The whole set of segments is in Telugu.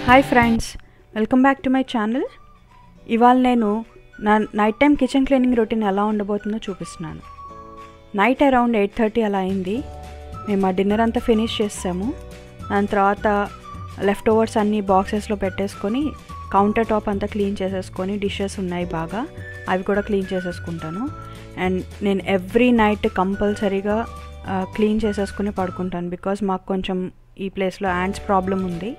Hi friends, welcome back to my channel. ఇవాళ నేను నా night time kitchen cleaning routine ఎలా ఉండబోతుందో చూపిస్తున్నాను. నైట్ అరౌండ్ 8:30 అలా అయింది. మేము ఆ డిన్నర్ అంతా ఫినిష్ చేసాము. దాని తర్వాత లెఫ్ట్ ఓవర్స్ అన్నీ బాక్సెస్లో పెట్టేసుకొని కౌంటర్ టాప్ అంతా క్లీన్ చేసేసుకొని, డిషెస్ ఉన్నాయి బాగా, అవి కూడా క్లీన్ చేసేసుకుంటాను. అండ్ నేను ఎవ్రీ నైట్ కంపల్సరీగా క్లీన్ చేసేసుకుని పడుకుంటాను. బికాజ్ మాకు కొంచెం ఈ ప్లేస్లో యాంట్స్ ప్రాబ్లం ఉంది.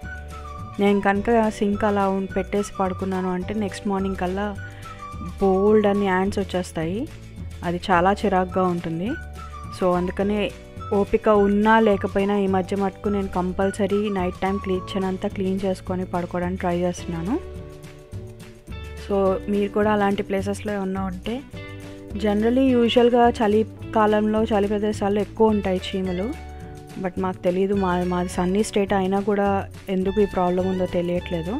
నేను కనుక సింక్ అలా పెట్టేసి పడుకున్నాను అంటే నెక్స్ట్ మార్నింగ్ కల్లా బోల్డ్ అన్ని యాంట్స్ వచ్చేస్తాయి. అది చాలా చిరాగ్గా ఉంటుంది. సో అందుకని ఓపిక ఉన్నా లేకపోయినా ఈ మధ్య మటుకు నేను కంపల్సరీ నైట్ టైం కిచెన్ అంతా క్లీన్ చేసుకొని పడుకోవడానికి ట్రై చేస్తున్నాను. సో మీరు కూడా అలాంటి ప్లేసెస్లో ఏమన్నా ఉంటే, జనరలీ యూజువల్గా చలికాలంలో చలి ప్రదేశాల్లో ఎక్కువ ఉంటాయి చీమలు. బట్ మాకు తెలియదు, మాది సన్నీ స్టేట్ అయినా కూడా ఎందుకు ఈ ప్రాబ్లం ఉందో తెలియట్లేదు.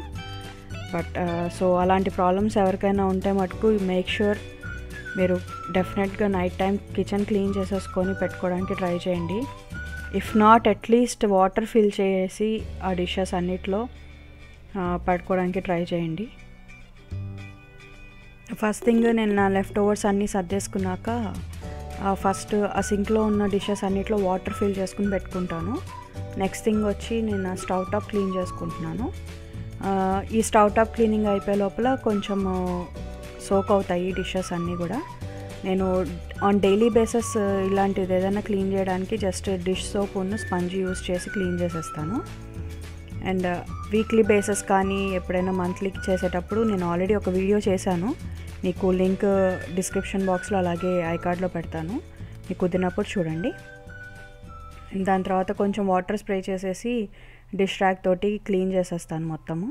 బట్ సో అలాంటి ప్రాబ్లమ్స్ ఎవరికైనా ఉంటే మటుకు మేక్ ష్యూర్ మీరు డెఫినెట్గా నైట్ టైం కిచెన్ క్లీన్ చేసేసుకొని పెట్టుకోవడానికి ట్రై చేయండి. If not at least water fill చేసి ఆ డిషెస్ అన్నిట్లో పడుకోవడానికి ట్రై చేయండి. ఫస్ట్ థింగ్, నేను నా లెఫ్ట్ ఓవర్స్ అన్నీ సర్దేసుకున్నాక ఫస్ట్ ఆ సింక్లో ఉన్న డిషెస్ అన్నిట్లో వాటర్ ఫిల్ చేసుకుని పెట్టుకుంటాను. నెక్స్ట్ థింగ్ వచ్చి నేను ఆ స్టవ్ టాప్ క్లీన్ చేసుకుంటున్నాను. ఈ స్టవ్ టాప్ క్లీనింగ్ అయిపోయే లోపల కొంచెం సోక్ అవుతాయి డిషెస్ అన్నీ కూడా. నేను ఆన్ డైలీ బేసిస్ ఇలాంటిది ఏదైనా క్లీన్ చేయడానికి జస్ట్ డిష్ సోప్ ఉన్న స్పంజ్ యూస్ చేసి క్లీన్ చేసేస్తాను. అండ్ వీక్లీ బేసిస్ కానీ ఎప్పుడైనా మంత్లీకి చేసేటప్పుడు నేను ఆల్రెడీ ఒక వీడియో చేశాను. మీకు లింక్ డిస్క్రిప్షన్ బాక్స్లో అలాగే ఐకార్డ్లో పెడతాను, మీకు కుదిరినప్పుడు చూడండి. దాని తర్వాత కొంచెం వాటర్ స్ప్రే చేసేసి డిష్ ర్యాక్ తోటి క్లీన్ చేసేస్తాను మొత్తము.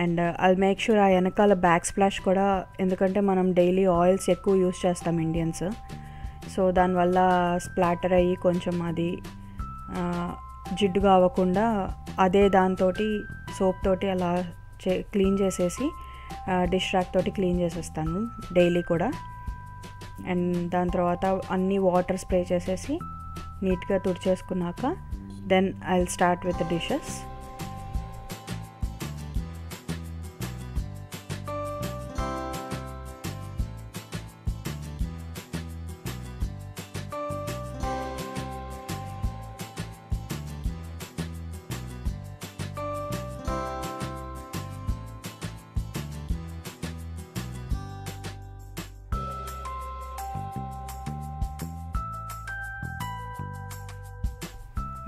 అండ్ ఐ మేక్ షూర్ ఆ వెనకాల బ్యాక్ స్ప్లాష్ కూడా, ఎందుకంటే మనం డైలీ ఆయిల్స్ ఎక్కువ యూస్ చేస్తాం ఇండియన్స్. సో దానివల్ల స్ప్లాటర్ అయ్యి కొంచెం అది జిడ్డుగా అవ్వకుండా అదే దాంతో సోప్ తోటి అలా క్లీన్ చేసేసి డిష్ ర్యాక్ తోటి క్లీన్ చేసేస్తాను డైలీ కూడా. అండ్ దాని తర్వాత అన్నీ వాటర్ స్ప్రే చేసేసి నీట్గా తుడిచేసుకున్నాక then I will start with dishes.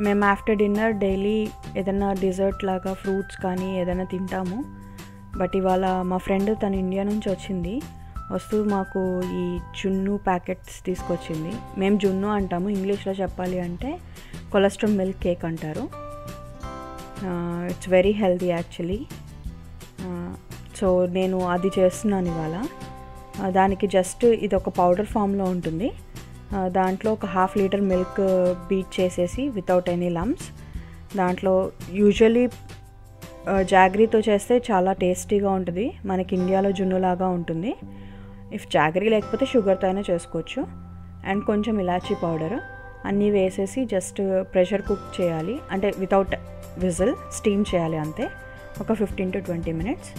మేము ఆఫ్టర్ డిన్నర్ డైలీ ఏదైనా డిజర్ట్ లాగా ఫ్రూట్స్ కానీ ఏదైనా తింటాము. బట్ ఇవాళ మా ఫ్రెండ్ తను ఇండియా నుంచి వచ్చింది. వస్తూ మాకు ఈ జున్ను ప్యాకెట్స్ తీసుకొచ్చింది. మేము జున్ను అంటాము, ఇంగ్లీష్లో చెప్పాలి అంటే కొలస్ట్రమ్ మిల్క్ కేక్ అంటారు. It's very healthy actually. So నేను అది చేస్తున్నాను ఇవాళ. దానికి జస్ట్ ఇది ఒక పౌడర్ ఫామ్లో ఉంటుంది. దాంట్లో ఒక 1/2 లీటర్ మిల్క్ బీట్ చేసేసి వితౌట్ ఎనీ లమ్స్, దాంట్లో యూజువలీ జాగరీతో చేస్తే చాలా టేస్టీగా ఉంటుంది. మనకి ఇండియాలో జున్నులాగా ఉంటుంది. ఇఫ్ జాగరీ లేకపోతే షుగర్తో అయినా చేసుకోవచ్చు. అండ్ కొంచెం ఇలాచీ పౌడర్ అన్నీ వేసేసి జస్ట్ ప్రెషర్ కుక్ చేయాలి, అంటే వితౌట్ విజిల్ స్టీమ్ చేయాలి అంతే. ఒక 15 to 20 minutes,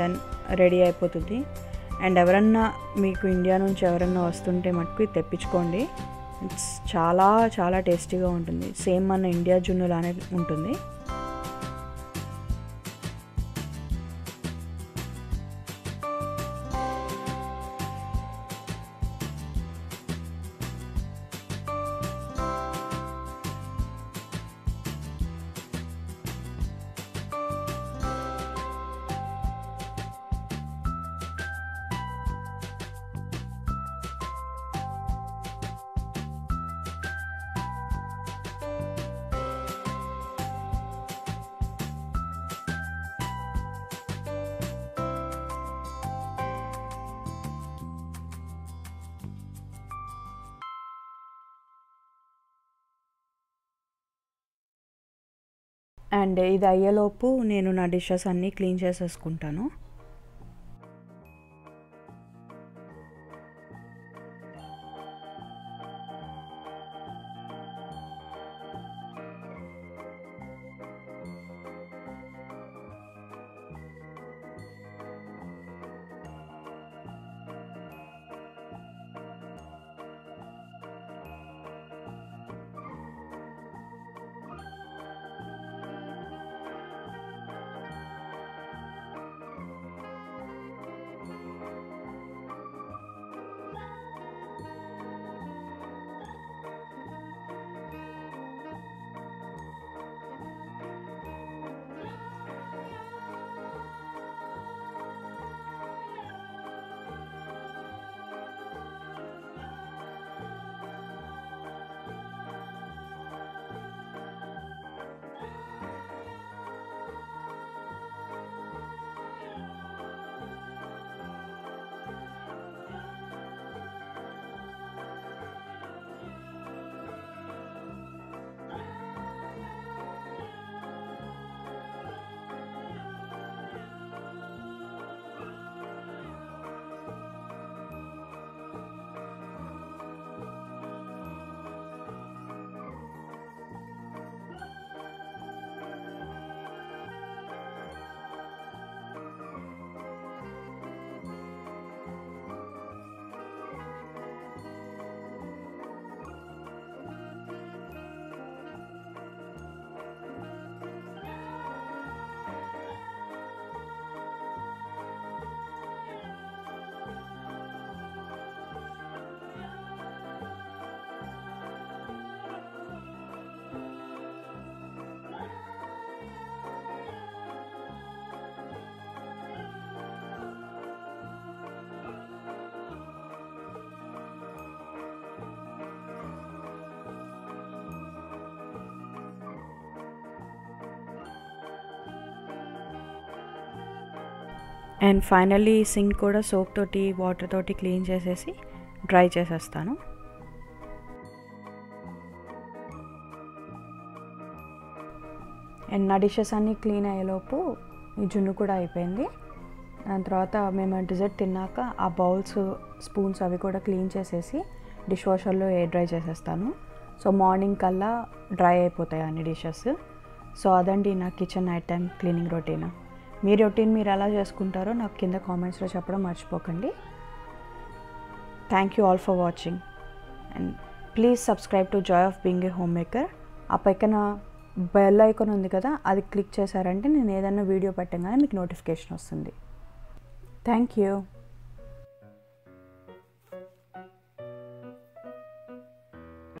దెన్ రెడీ అయిపోతుంది. అండ్ ఎవరన్నా మీకు ఇండియా నుంచి ఎవరన్నా వస్తుంటే మటుకు ఇది తెప్పించుకోండి. ఇట్స్ చాలా చాలా టేస్టీగా ఉంటుంది. సేమ్ మన ఇండియా జున్నులానే ఉంటుంది. అండ్ ఇది అయ్యేలోపు నేను నా డిషెస్ అన్నీ క్లీన్ చేసేసుకుంటాను. అండ్ ఫైనల్లీ సింక్ కూడా సోప్ తోటి వాటర్ తోటి క్లీన్ చేసేసి డ్రై చేసేస్తాను. అండ్ నా డిషెస్ అన్నీ క్లీన్ అయ్యేలోపు ఈ జున్ను కూడా అయిపోయింది. దాని తర్వాత మేము డిజర్ట్ తిన్నాక ఆ బౌల్స్ స్పూన్స్ అవి కూడా క్లీన్ చేసేసి డిష్ వాషర్లో ఎయిర్ డ్రై చేసేస్తాను. సో మార్నింగ్ కల్లా డ్రై అయిపోతాయి అన్ని డిషెస్. సో అదండి నా kitchen night time cleaning routine. మీ రొటీన్ మీరు ఎలా చేసుకుంటారో నాకు కింద కామెంట్స్లో చెప్పడం మర్చిపోకండి. Thank you all for watching and please subscribe to joy of being a homemaker. ఆ పక్కన బెల్ ఐకాన్ ఉంది కదా, అది క్లిక్ చేశారంటే నేను ఏదైనా వీడియో పెట్టగానే మీకు నోటిఫికేషన్ వస్తుంది. Thank you.